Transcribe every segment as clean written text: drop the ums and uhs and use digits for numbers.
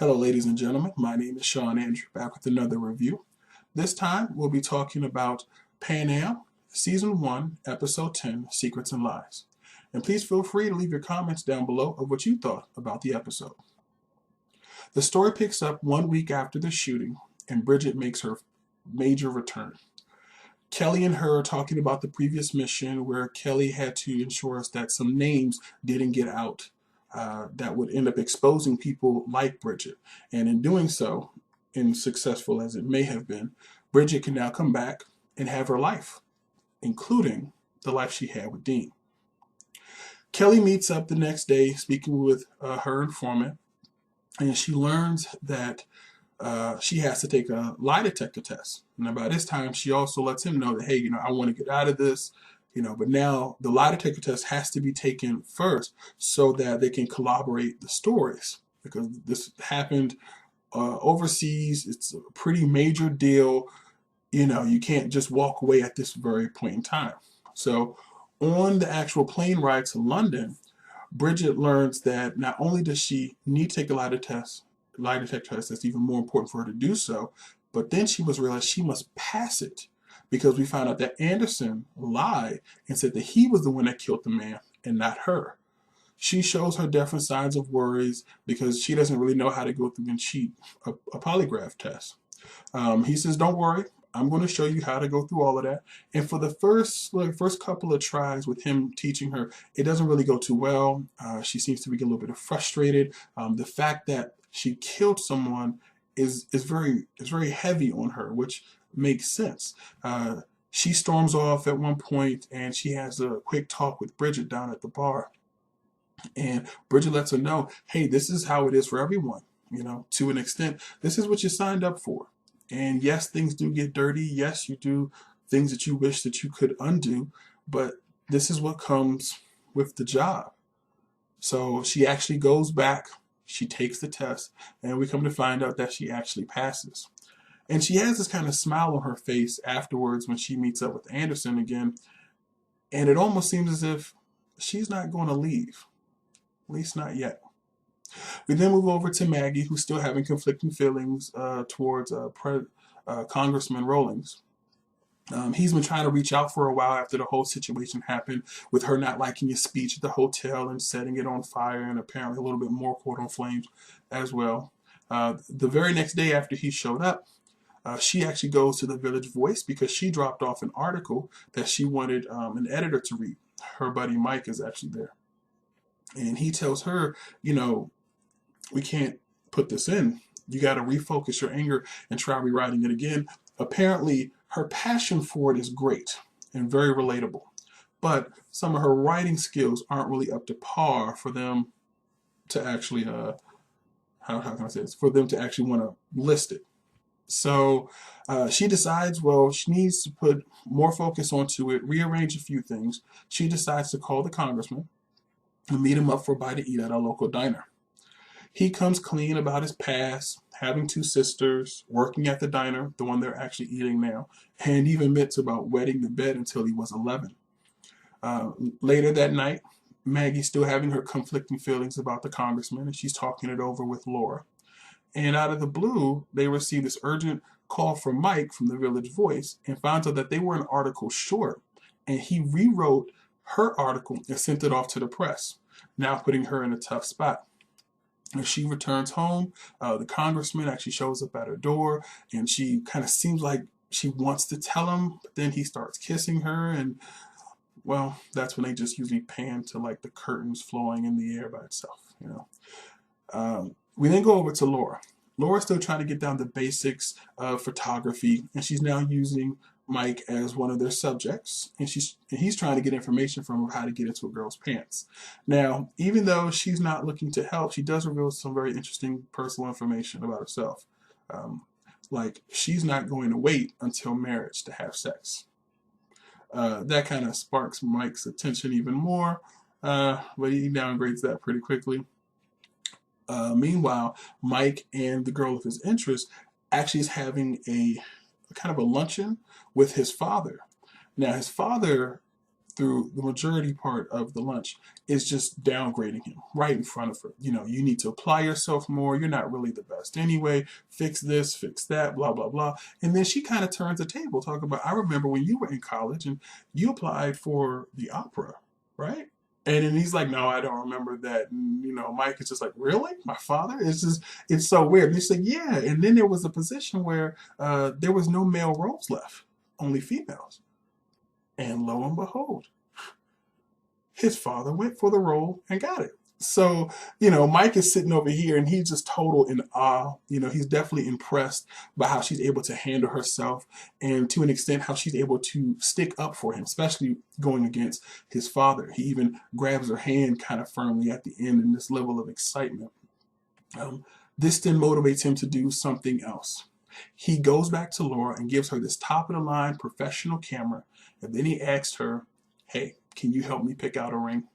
Hello, ladies and gentlemen. My name is Sean Andrew, back with another review. This time, we'll be talking about Pan Am, Season 1, Episode 10, Secrets and Lies. And please feel free to leave your comments down below of what you thought about the episode. The story picks up 1 week after the shooting, and Bridget makes her major return. Kelly and her are talking about the previous mission where Kelly had to ensure us that some names didn't get out that would end up exposing people like Bridget. And in doing so, and successful as it may have been, Bridget can now come back and have her life, including the life she had with Dean. Kelly meets up the next day speaking with her informant, and she learns that she has to take a lie detector test. And by this time, she also lets him know that, hey, I want to get out of this, but now the lie detector test has to be taken first so that they can corroborate the stories, because this happened overseas. It's a pretty major deal. You can't just walk away at this very point in time. So on the actual plane ride to London, Bridget learns that not only does she need to take a lie detector test, that's even more important for her to do so, but then she must realize she must pass it, because we found out that Anderson lied and said that he was the one that killed the man and not her. She shows her different signs of worries because she doesn't really know how to go through and cheat a polygraph test. He says, don't worry, I'm going to show you how to go through all of that. And for the first couple of tries with him teaching her, it doesn't really go too well. She seems to be a little bit frustrated. The fact that she killed someone is very heavy on her, which makes sense. She storms off at one point, and she has a quick talk with Bridget down at the bar. And Bridget lets her know, hey, this is how it is for everyone. To an extent, this is what you signed up for. And yes, things do get dirty. Yes, you do things that you wish that you could undo, but this is what comes with the job. So she actually goes back, she takes the test, and we come to find out that she actually passes. And she has this kind of smile on her face afterwards when she meets up with Anderson again. And it almost seems as if she's not going to leave, at least not yet. We then move over to Maggie, who's still having conflicting feelings towards Congressman Rawlings. He's been trying to reach out for a while after the whole situation happened with her not liking his speech at the hotel and setting it on fire, and apparently a little bit more caught on flames as well. The very next day after he showed up, she actually goes to the Village Voice because she dropped off an article that she wanted an editor to read. Her buddy Mike is actually there. And he tells her, we can't put this in. You got to refocus your anger and try rewriting it again. Apparently, her passion for it is great and very relatable, but some of her writing skills aren't really up to par for them to actually, how can I say this? For them to actually want to list it. So she decides, well, she needs to put more focus onto it, rearrange a few things. She decides to call the congressman and meet him up for a bite to eat at a local diner. He comes clean about his past, having 2 sisters, working at the diner, the one they're actually eating now, and even admits about wetting the bed until he was 11. Later that night, Maggie's still having her conflicting feelings about the congressman, and she's talking it over with Laura. And out of the blue, they receive this urgent call from Mike from the Village Voice and finds out that they were an article short, and he rewrote her article and sent it off to the press, now putting her in a tough spot. As she returns home, the congressman actually shows up at her door, and she kind of seems like she wants to tell him, but then he starts kissing her, and well, that's when they just usually pan to like the curtains flowing in the air by itself. We then go over to Laura. Laura's still trying to get down the basics of photography, and she's now using Mike as one of their subjects, and he's trying to get information from her how to get into a girl's pants. Now, even though she's not looking to help, she does reveal some very interesting personal information about herself. Like, she's not going to wait until marriage to have sex. That kind of sparks Mike's attention even more, but he downgrades that pretty quickly. Meanwhile, Mike and the girl of his interest actually is having a kind of a luncheon with his father. Now, his father through the majority part of the lunch is just downgrading him right in front of her. You need to apply yourself more. You're not really the best anyway. Fix this, fix that, blah, blah, blah. And then she kind of turns the table, talking about, I remember when you were in college and you applied for the opera, right? And then he's like, no, I don't remember that. And, Mike is just like, really? My father? It's so weird. And he's like, yeah. And then there was a position where there was no male roles left, only females. And lo and behold, his father went for the role and got it. So, Mike is sitting over here and he's just total in awe. He's definitely impressed by how she's able to handle herself and to an extent how she's able to stick up for him, especially going against his father. He even grabs her hand kind of firmly at the end in this level of excitement. This then motivates him to do something else. He goes back to Laura and gives her this top of the line professional camera. And then he asks her, hey, can you help me pick out a ring?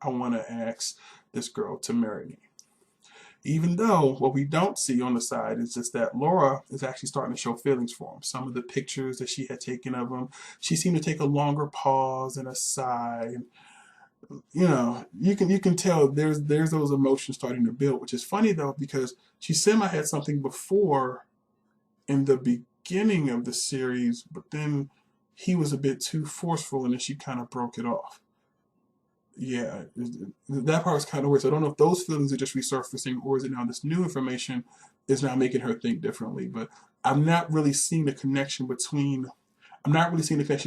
I want to ask this girl to marry me. Even though what we don't see on the side is just that Laura is actually starting to show feelings for him. Some of the pictures that she had taken of him, she seemed to take a longer pause and a sigh. You can tell there's those emotions starting to build, which is funny though, because she semi had something before in the beginning of the series, but then he was a bit too forceful and then she kind of broke it off. Yeah, that part was kind of weird. So I don't know if those feelings are just resurfacing or is it now this new information is now making her think differently. But I'm not really seeing the connection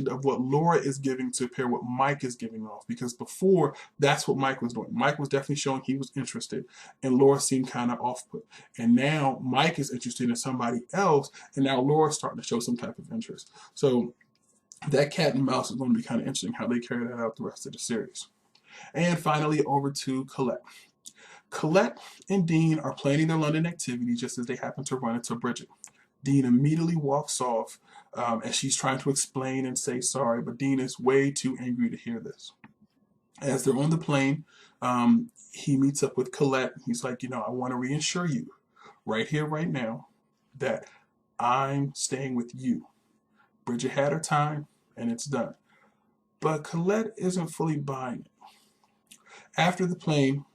of what Laura is giving to pair what Mike is giving off. Because before, that's what Mike was doing. Mike was definitely showing he was interested, and Laura seemed kind of off-put. And now Mike is interested in somebody else, and now Laura's starting to show some type of interest. So that cat and mouse is going to be kind of interesting how they carry that out the rest of the series. And finally, over to Colette. Colette and Dean are planning their London activity just as they happen to run into Bridget. Dean immediately walks off as she's trying to explain and say sorry, but Dean is way too angry to hear this. As they're on the plane, he meets up with Colette. He's like, I want to reassure you right here, right now, that I'm staying with you. Bridget had her time, and it's done. But Colette isn't fully buying it. After the plane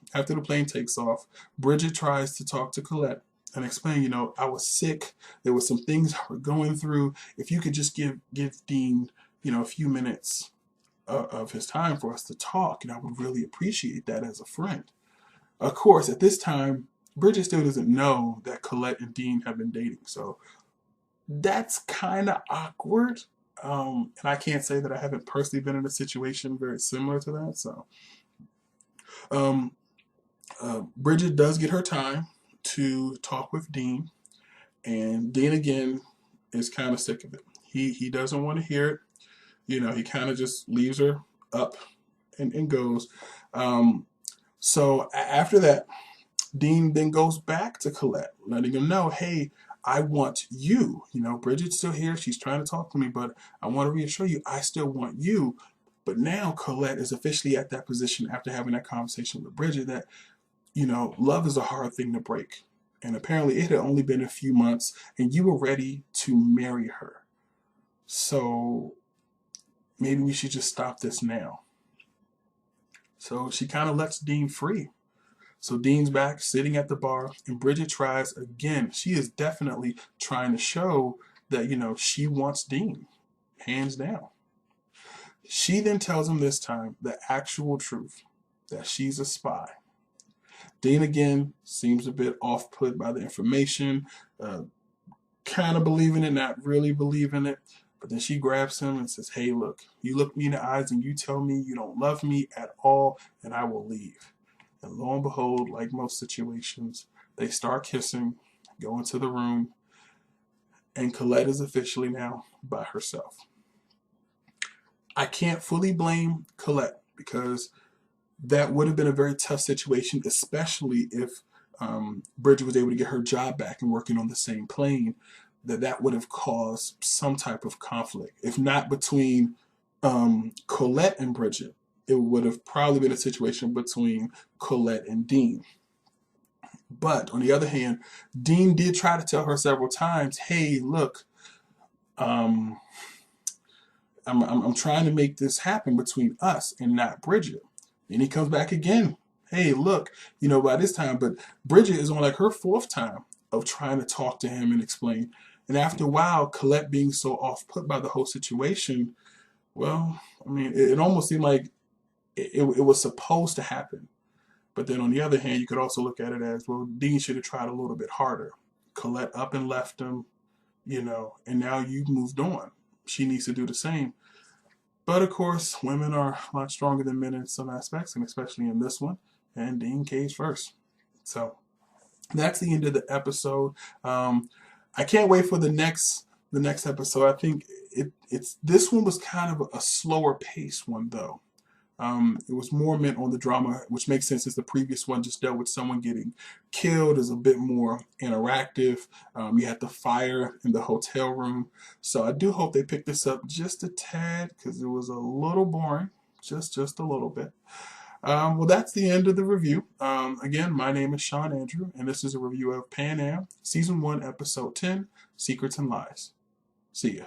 takes off, Bridget tries to talk to Colette and explain, I was sick. There were some things I were going through. If you could just give Dean, a few minutes of his time for us to talk, and I would really appreciate that as a friend. Of course, at this time, Bridget still doesn't know that Colette and Dean have been dating. So that's kind of awkward. And I can't say that I haven't personally been in a situation very similar to that. So Bridget does get her time to talk with Dean, and Dean again is kind of sick of it. He doesn't want to hear it. He kind of just leaves her up and goes. So after that, Dean then goes back to Colette, letting him know, hey, I want you. Bridget's still here. She's trying to talk to me, but I want to reassure you, I still want you. But now Colette is officially at that position after having that conversation with Bridget that, love is a hard thing to break. And apparently it had only been a few months and you were ready to marry her. So maybe we should just stop this now. So she kind of lets Dean free. So Dean's back sitting at the bar and Bridget tries again. She is definitely trying to show that, she wants Dean, hands down. She then tells him this time the actual truth, that she's a spy. Dean again seems a bit off-put by the information, kind of believing it, not really believing it. But then she grabs him and says, hey, look, you look me in the eyes and you tell me you don't love me at all, and I will leave. And lo and behold, like most situations, they start kissing, go into the room, and Colette is officially now by herself. I can't fully blame Colette because that would have been a very tough situation, especially if Bridget was able to get her job back and working on the same plane, that would have caused some type of conflict. If not between Colette and Bridget, it would have probably been a situation between Colette and Dean. But on the other hand, Dean did try to tell her several times, hey, look, I'm trying to make this happen between us and not Bridget. And he comes back again. Hey, look, by this time, but Bridget is on like her fourth time of trying to talk to him and explain. And after a while, Colette being so off put by the whole situation, well, I mean, it almost seemed like it was supposed to happen. But then on the other hand, you could also look at it as, well, Dean should have tried a little bit harder. Colette up and left him, and now you've moved on. She needs to do the same. But of course, women are a lot stronger than men in some aspects, and especially in this one. And Dean caved first. So that's the end of the episode. I can't wait for the next episode. I think it's this one was kind of a slower paced one though. It was more meant on the drama, which makes sense since the previous one just dealt with someone getting killed. Is a bit more interactive. You had the fire in the hotel room. So I do hope they pick this up just a tad because it was a little boring, just a little bit. Well, that's the end of the review. Again, my name is Sean Andrew, and this is a review of Pan Am, Season 1, Episode 10, Secrets and Lies. See ya.